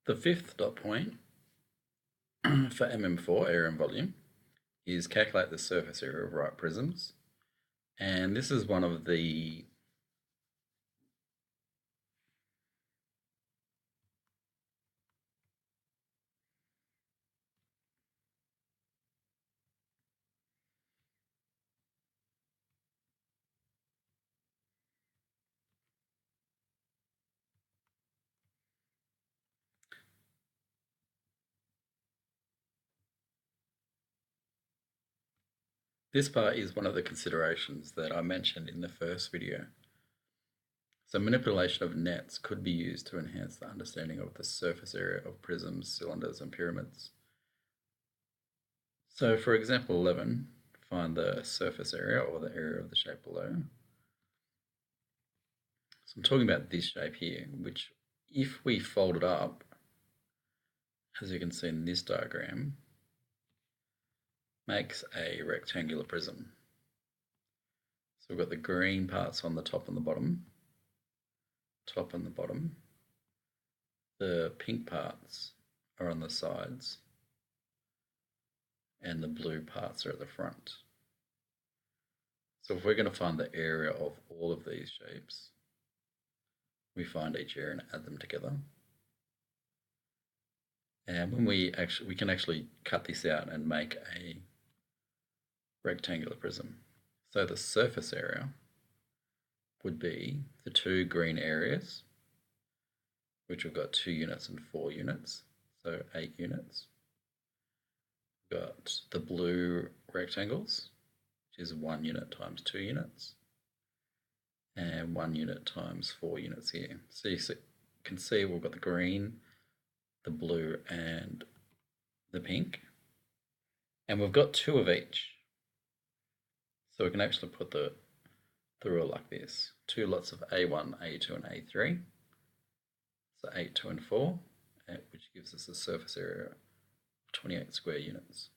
The fifth dot point for MM4 area and volume is calculate the surface area of right prisms. And this is one of the this part is one of the considerations that I mentioned in the first video. So manipulation of nets could be used to enhance the understanding of the surface area of prisms, cylinders, and pyramids. So for example 11, find the surface area or the area of the shape below. So I'm talking about this shape here, which if we fold it up, as you can see in this diagram, makes a rectangular prism. So we've got the green parts on the top and the bottom, The pink parts are on the sides, and the blue parts are at the front. So if we're going to find the area of all of these shapes, we find each area and add them together. And when we can actually cut this out and make a rectangular prism. So the surface area would be the two green areas, which we've got 2 units and 4 units, so 8 units. We've got the blue rectangles, which is 1 unit times 2 units, and 1 unit times 4 units here. So you can see we've got the green, the blue, and the pink, and we've got 2 of each. So we can actually put the rule like this: 2 lots of A1, A2, and A3. So 8, 2, and 4, which gives us a surface area of 28 square units.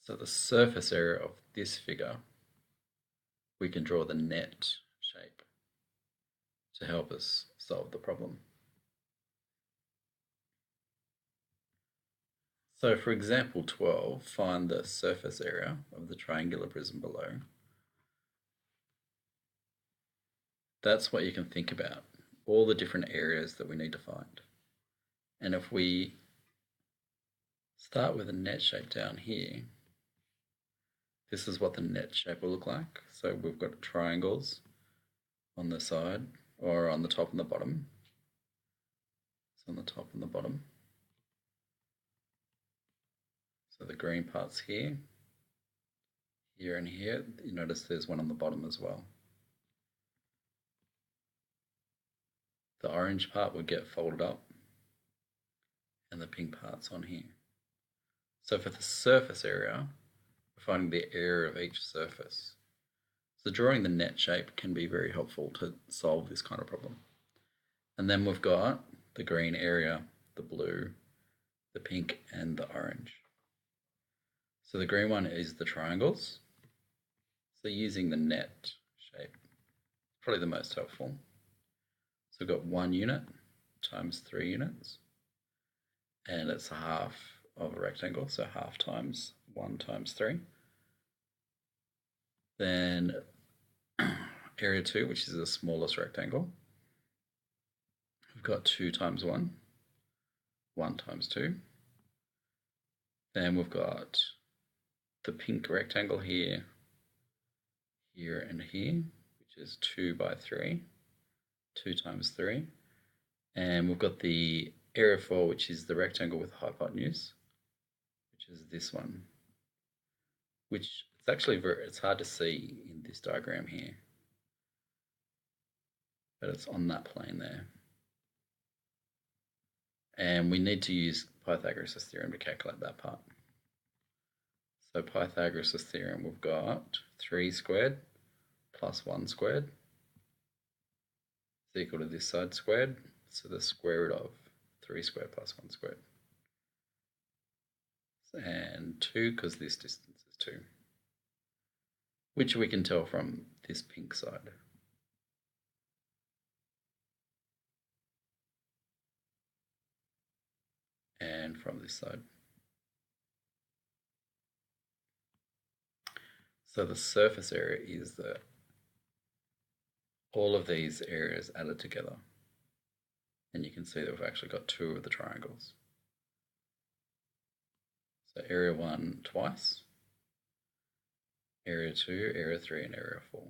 So the surface area of this figure, we can draw the net shape to help us solve the problem. So for example 12, find the surface area of the triangular prism below. That's what you can think about, all the different areas that we need to find. And if we start with a net shape down here, this is what the net shape will look like. So we've got triangles on the side, or on the top and the bottom. It's on the top and the bottom. So the green part's here, here and here. You notice there's one on the bottom as well. The orange part would get folded up, and the pink part's on here. So for the surface area, we're finding the area of each surface. So drawing the net shape can be very helpful to solve this kind of problem. And then we've got the green area, the blue, the pink, and the orange. So the green one is the triangles. So using the net shape is probably the most helpful. So we've got 1 unit times 3 units, and it's half of a rectangle, so half times 1 times 3. Then area 2, which is the smallest rectangle, we've got 2 times 1, 1 times 2. Then we've got the pink rectangle here, here, and here, which is 2 by 3, 2 times 3. And we've got the area 4, which is the rectangle with hypotenuse, which is this one, which it's actually it's hard to see in this diagram here, but it's on that plane there. And we need to use Pythagoras' theorem to calculate that part. So Pythagoras' theorem, we've got 3 squared plus 1 squared is equal to this side squared, so the square root of 3 squared plus 1 squared. And 2, because this distance is 2, which we can tell from this pink side. and from this side. So the surface area is all of these areas added together. And you can see that we've actually got two of the triangles. So area 1 twice, area 2, area 3, and area 4.